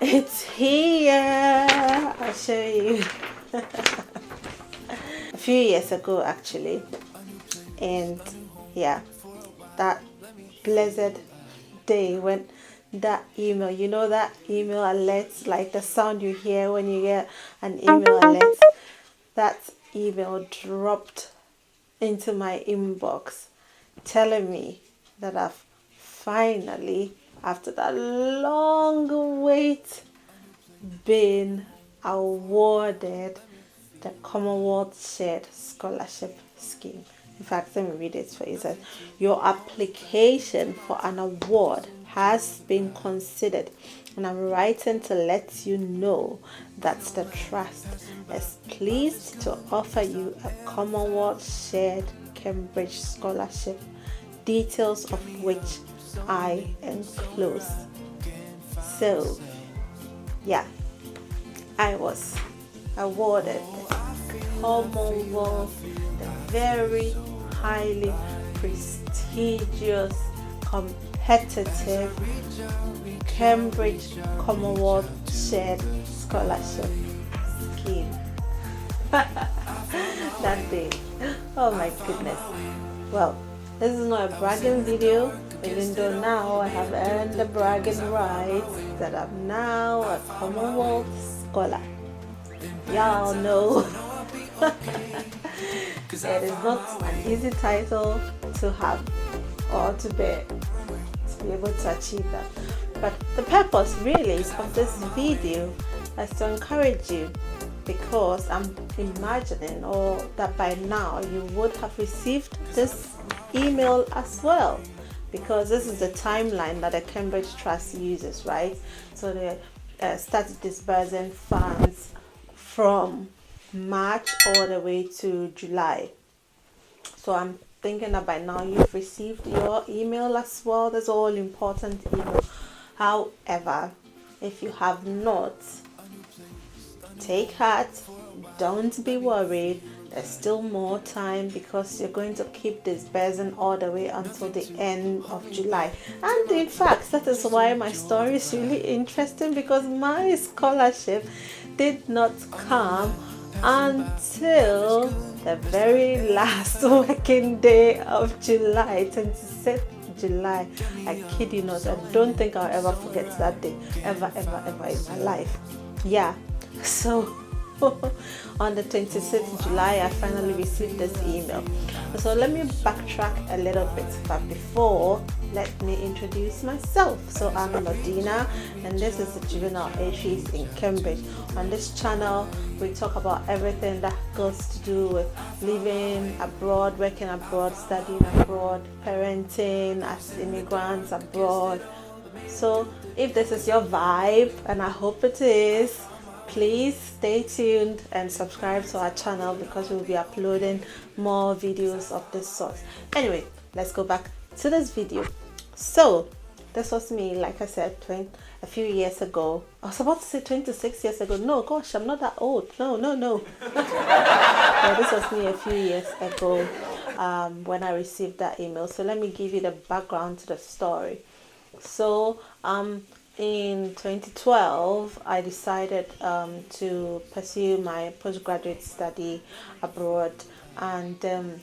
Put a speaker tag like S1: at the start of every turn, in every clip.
S1: It's here. I'll show you. A few years ago, actually, and yeah, that blessed day when that email, you know, that email alerts, like the sound you hear when you get an email alert, that email dropped into my inbox telling me that I've finally, after that long wait, been awarded the Commonwealth Shared Scholarship Scheme. In fact, let me read it for you. It says, your application for an award has been considered, and I'm writing to let you know that the Trust is pleased to offer you a Commonwealth Shared Cambridge Scholarship, details of which I enclose. So, yeah, I was awarded the Commonwealth, the very highly prestigious, competitive Cambridge Commonwealth Shared Scholarship Scheme. That day, oh my goodness. Well, this is not a bragging video, even though now I have earned the bragging rights that I'm now a Commonwealth Scholar. Y'all know it is not an easy title to have or to bear, to be able to achieve that. But the purpose really of this video is to encourage you, because I'm imagining that by now you would have received this email as well, because this is the timeline that the Cambridge Trust uses, right? So they started disbursing funds from March all the way to July. So I'm thinking that by now you've received your email as well. That's all important email. However, if you have not, take heart, don't be worried. There's still more time, because you're going to keep disbursing all the way until the end of July. And in fact, that is why my story is really interesting, because my scholarship did not come until the very last working day of July, 26th July. I kid you not, I don't think I'll ever forget that day, ever in my life. Yeah, so on the 26th July, I finally received this email. So let me backtrack a little bit, but before, let me introduce myself. So I'm Lodina, and this is the Juvenile Entries in Cambridge. On this channel, we talk about everything that goes to do with living abroad, working abroad, studying abroad, parenting as immigrants abroad. So if this is your vibe, and I hope it is, please stay tuned and subscribe to our channel, because we'll be uploading more videos of this sort. Anyway, let's go back to this video. So this was me, like I said, a few years ago. I was about to say 26 years ago. No, gosh, I'm not that old. No. Yeah, this was me a few years ago when I received that email. So let me give you the background to the story. So in 2012, I decided to pursue my postgraduate study abroad, and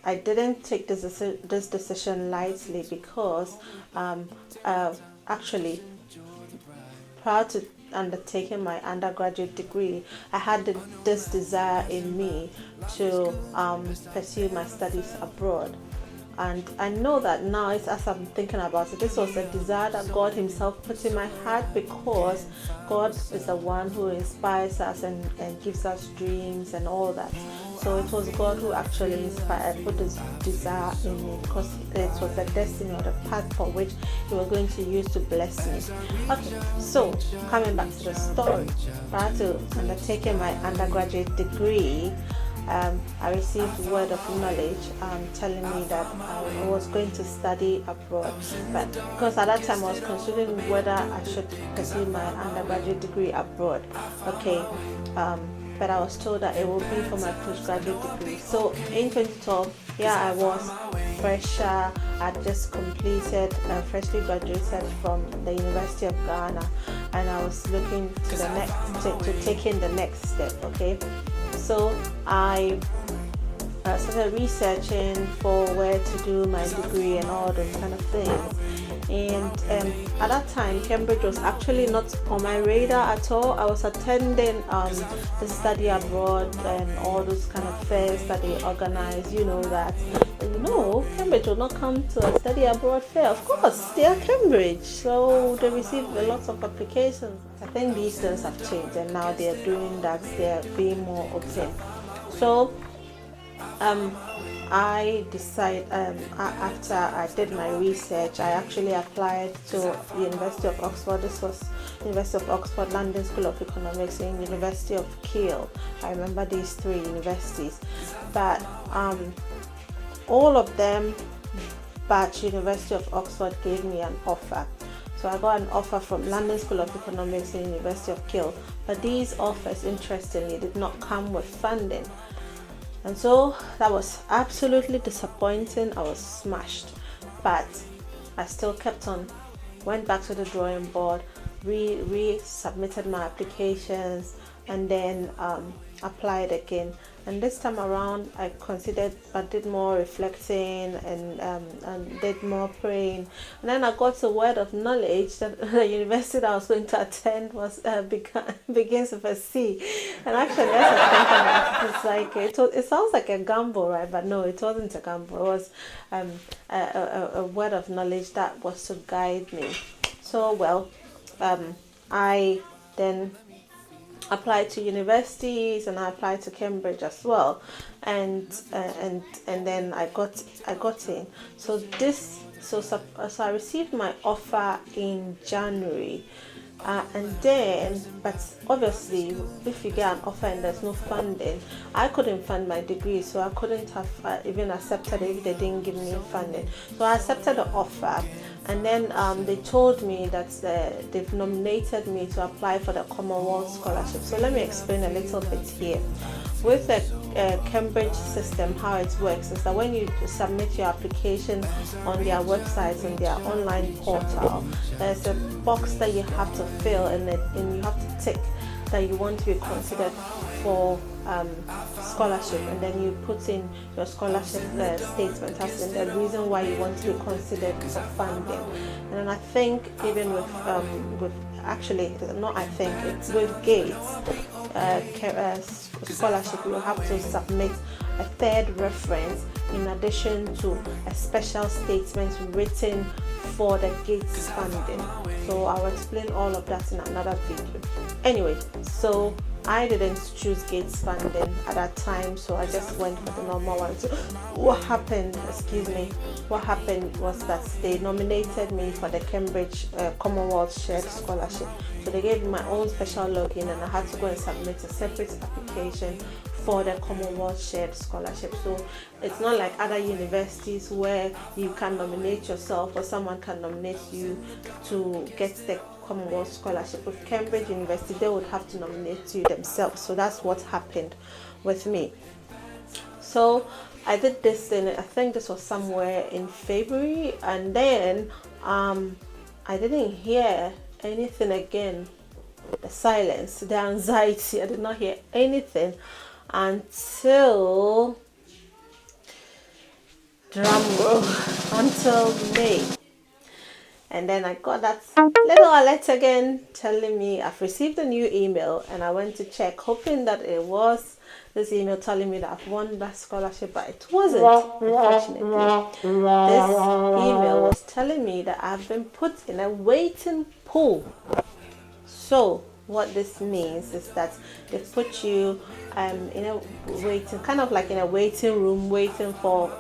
S1: I didn't take this decision lightly, because actually, prior to undertaking my undergraduate degree, I had this desire in me to pursue my studies abroad. And I know that now, as I'm thinking about it, this was a desire that God Himself put in my heart, because God is the one who inspires us and gives us dreams and all that. So it was God who actually put this desire in me, because it was the destiny or the path for which He was going to use to bless me. Okay, so coming back to the story, prior to undertaking my undergraduate degree, I received word of knowledge telling me that I was going to study abroad, but because at that time I was considering whether I should pursue my undergraduate degree abroad. Okay, but I was told that it will be for my postgraduate degree. So in 2012, here I was, fresher. I just completed, freshly graduated from the University of Ghana, and I was looking to the next to taking the next step. Okay, so I started researching for where to do my degree and all those kind of things. And at that time, Cambridge was actually not on my radar at all. I was attending the study abroad and all those kind of fairs that they organize. You know that, Cambridge will not come to a study abroad fair. Of course, they are Cambridge, so they receive a lot of applications. I think these things have changed, and now they are doing that. They are being more open. So I decided, after I did my research, I actually applied to University of Oxford. This was University of Oxford, London School of Economics, and University of Kiel. I remember these three universities, but all of them, but University of Oxford gave me an offer. So I got an offer from London School of Economics and University of Kiel, but these offers, interestingly, did not come with funding. And so that was absolutely disappointing. I was smashed, but I still kept on, went back to the drawing board, resubmitted my applications, and then applied again. And this time around, I considered, but did more reflecting and did more praying. And then I got a word of knowledge that the university that I was going to attend was begins with a C. And actually, as I think about it, it sounds like a gamble, right? But no, it wasn't a gamble. It was a word of knowledge that was to guide me. So, I then applied to universities, and I applied to Cambridge as well, and then I got in. So I received my offer in January, and then, but obviously, if you get an offer and there's no funding, I couldn't fund my degree, so I couldn't have even accepted it if they didn't give me funding. So I accepted the offer. And then they told me that they've nominated me to apply for the Commonwealth scholarship. So let me explain a little bit here. With the Cambridge system, how it works is that when you submit your application on their website, on their online portal, there's a box that you have to fill, and you have to tick that you want to be considered for scholarship, and then you put in your scholarship statement as in the reason why you want to be considered for funding. And then I think even with actually not I think it's with Gates scholarship, you have to submit a third reference in addition to a special statement written for the Gates funding. So I'll explain all of that in another video. Anyway, so I didn't choose Gates funding at that time, so I just went for the normal one. So what happened was that they nominated me for the Cambridge Commonwealth Shared Scholarship. So they gave me my own special login, and I had to go and submit a separate application for the Commonwealth Shared Scholarship. So it's not like other universities where you can nominate yourself or someone can nominate you to get the Commonwealth Scholarship. With Cambridge University, they would have to nominate you themselves. So that's what happened with me. So I did this in, I think this was somewhere in February, and then I didn't hear anything again. The silence, the anxiety, I did not hear anything until until May. And then I got that little alert again telling me I've received a new email, and I went to check, hoping that it was this email telling me that I've won that scholarship, but it wasn't, unfortunately. This email was telling me that I've been put in a waiting pool. So what this means is that they put you in a waiting, kind of like in a waiting room, waiting for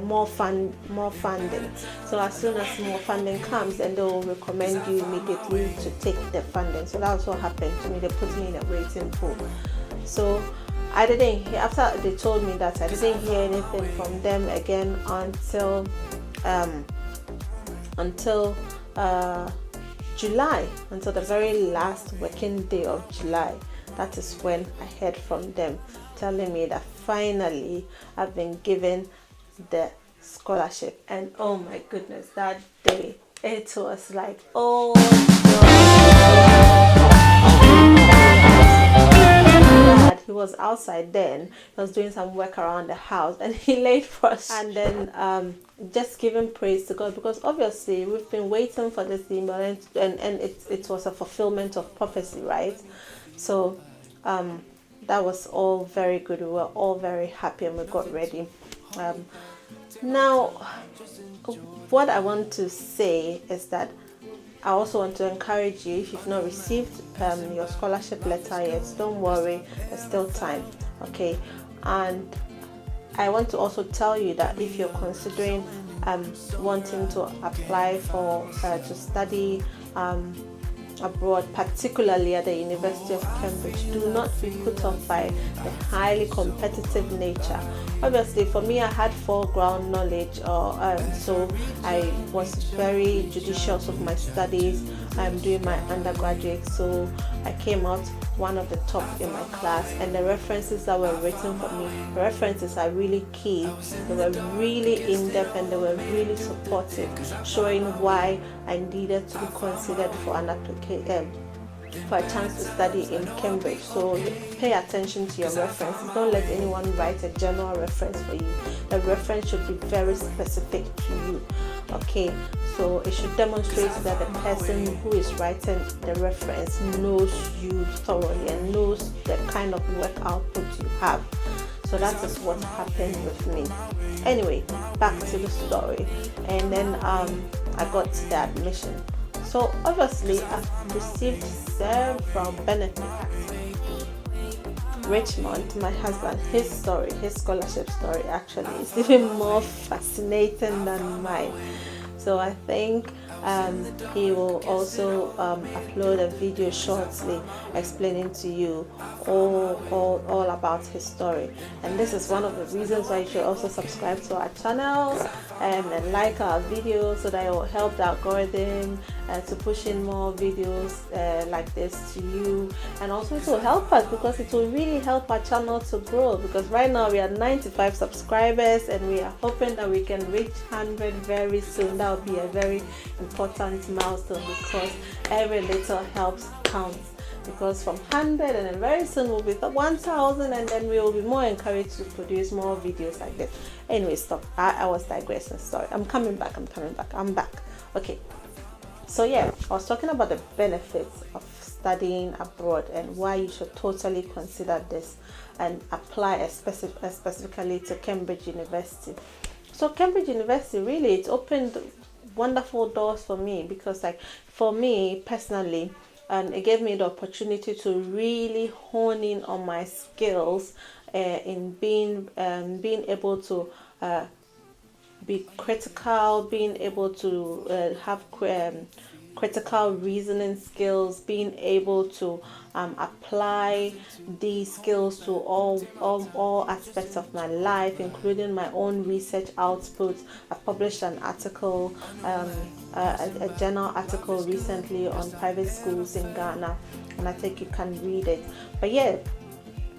S1: more funding. So as soon as more funding comes, then they will recommend you immediately to take the funding. So that's what happened to me. They put me in a waiting pool. So I didn't hear, after they told me that, I didn't hear anything from them again until July, until the very last working day of July. That is when I heard from them telling me that finally I've been given the scholarship. And oh my goodness, that day it was like, oh God. was outside then. He was doing some work around the house, and he laid for us. And then just giving praise to God, because obviously we've been waiting for this email, and it was a fulfillment of prophecy, right? So that was all very good. We were all very happy, and we got ready. Now, what I want to say is that I also want to encourage you, if you've not received your scholarship letter yet, don't worry, there's still time, okay? And I want to also tell you that if you're considering wanting to apply for to study abroad, particularly at the University of Cambridge, do not be put off by the highly competitive nature. Obviously, for me, I had foreground knowledge, so I was very judicious of my studies. I'm doing my undergraduate, so I came out one of the top in my class, and the references that were written for me, the references are really key. They were really in-depth, and they were really supportive, showing why I needed to be considered for an application, for a chance to study in Cambridge. So pay attention to your references. Don't let anyone write a general reference for you. The reference should be very specific to you, okay? So it should demonstrate that the person who is writing the reference knows you thoroughly and knows the kind of work output you have. So that is what happened with me. Anyway, back to the story. And then I got to the admission. So obviously I've received several benefits. Richmond, my husband, his story, his scholarship story actually is even more fascinating than mine. So I think he will also upload a video shortly explaining to you all about his story. And this is one of the reasons why you should also subscribe to our channel and like our videos, so that it will help the algorithm to push in more videos like this to you. And also it will help us, because it will really help our channel to grow, because right now we are 95 subscribers, and we are hoping that we can reach 100 very soon. That would be a very important milestone, because every little helps counts. Because from 100, and then very soon we'll be 1,000, and then we will be more encouraged to produce more videos like this. Anyway, stop. I was digressing. Sorry. I'm coming back. I'm back. Okay. So yeah, I was talking about the benefits of studying abroad and why you should totally consider this and apply specifically to Cambridge University. So Cambridge University, really, it's opened wonderful doors for me, because like for me personally, and it gave me the opportunity to really hone in on my skills in being able to be critical, being able to have critical reasoning skills, being able to apply these skills to all aspects of my life, including my own research output. I published an article, a journal article recently on private schools in Ghana, and I think you can read it. But yeah,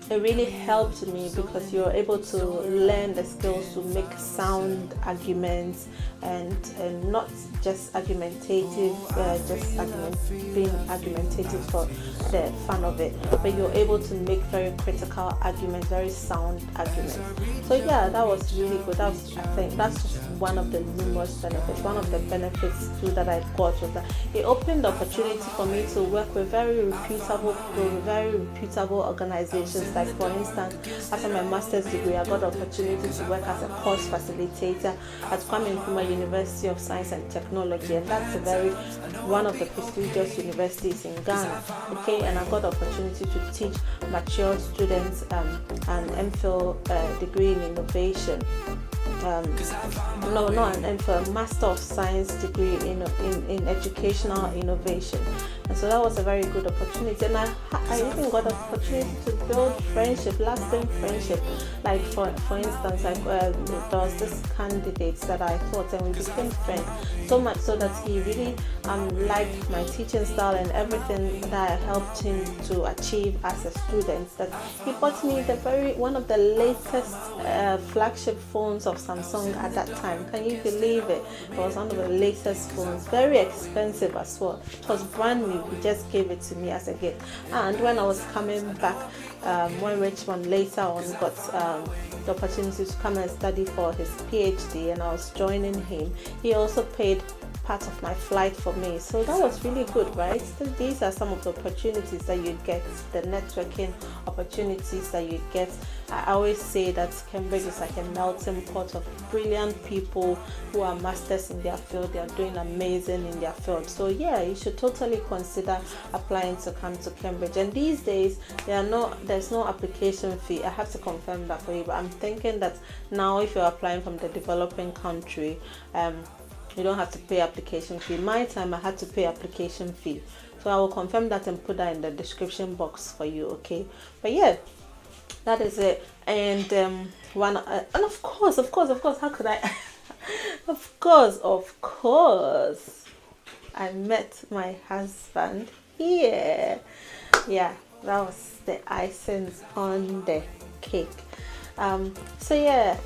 S1: it really helped me, because you're able to learn the skills to make sound arguments and not just argumentative, being argumentative for the fun of it, but you're able to make very critical arguments, very sound arguments. So yeah, that was really good. I think that's just one of the numerous benefits. One of the benefits too that I got was that it opened the opportunity for me to work with very reputable organizations. Like for instance, after my master's degree, I got the opportunity to work as a course facilitator at Commonwealth University of Science and Technology, and that's one of the prestigious universities in Ghana. Okay, and I got the opportunity to teach mature students an MPhil degree in innovation. Not an MPhil, Master of Science degree in educational innovation. And so that was a very good opportunity, and I even got the opportunity to build friendship, lasting friendship. Like for instance, like there was this candidate that I taught, and we became friends so much so that he really liked my teaching style and everything that I helped him to achieve as a student. That he bought me one of the latest flagship phones of Samsung at that time. Can you believe it? It was one of the latest phones, very expensive as well. It was brand new, He just gave it to me as a gift. And when I was coming back, when Richmond later on got the opportunity to come and study for his PhD, and I was joining him, he also paid part of my flight for me. So that was really good, right? So these are some of the opportunities that you get, the networking opportunities that you get. I always say that Cambridge is like a melting pot of brilliant people who are masters in their field. They are doing amazing in their field. So yeah, you should totally consider applying to come to Cambridge. And these days there's no application fee. I have to confirm that for you, but I'm thinking that now if you're applying from the developing country, you don't have to pay application fee. My time I had to pay application fee, so I will confirm that and put that in the description box for you. Okay, but yeah, that is it. And and of course, how could I? of course, I met my husband here. Yeah, that was the icing on the cake. So yeah,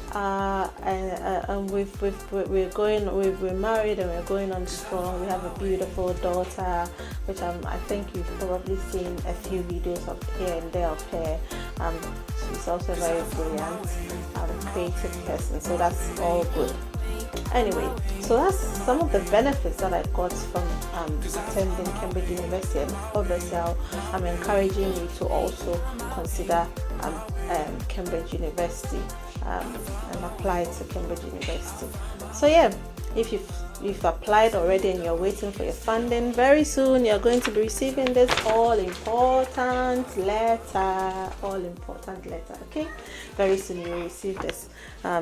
S1: and we're married and we're going on strong. We have a beautiful daughter, which I think you've probably seen a few videos of here and there of her. She's also a very brilliant, creative person, so that's all good. Anyway, so that's some of the benefits that I got from attending Cambridge University, and obviously I'm encouraging you to also consider Cambridge University and apply to Cambridge University. So yeah, if you've applied already and you're waiting for your funding, very soon you're going to be receiving this all important letter. Okay, very soon you will receive this.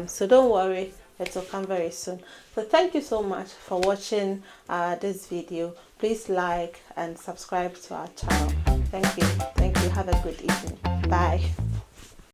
S1: So don't worry, it will come very soon. So thank you so much for watching this video. Please like and subscribe to our channel. Thank you. Have a good evening. Bye.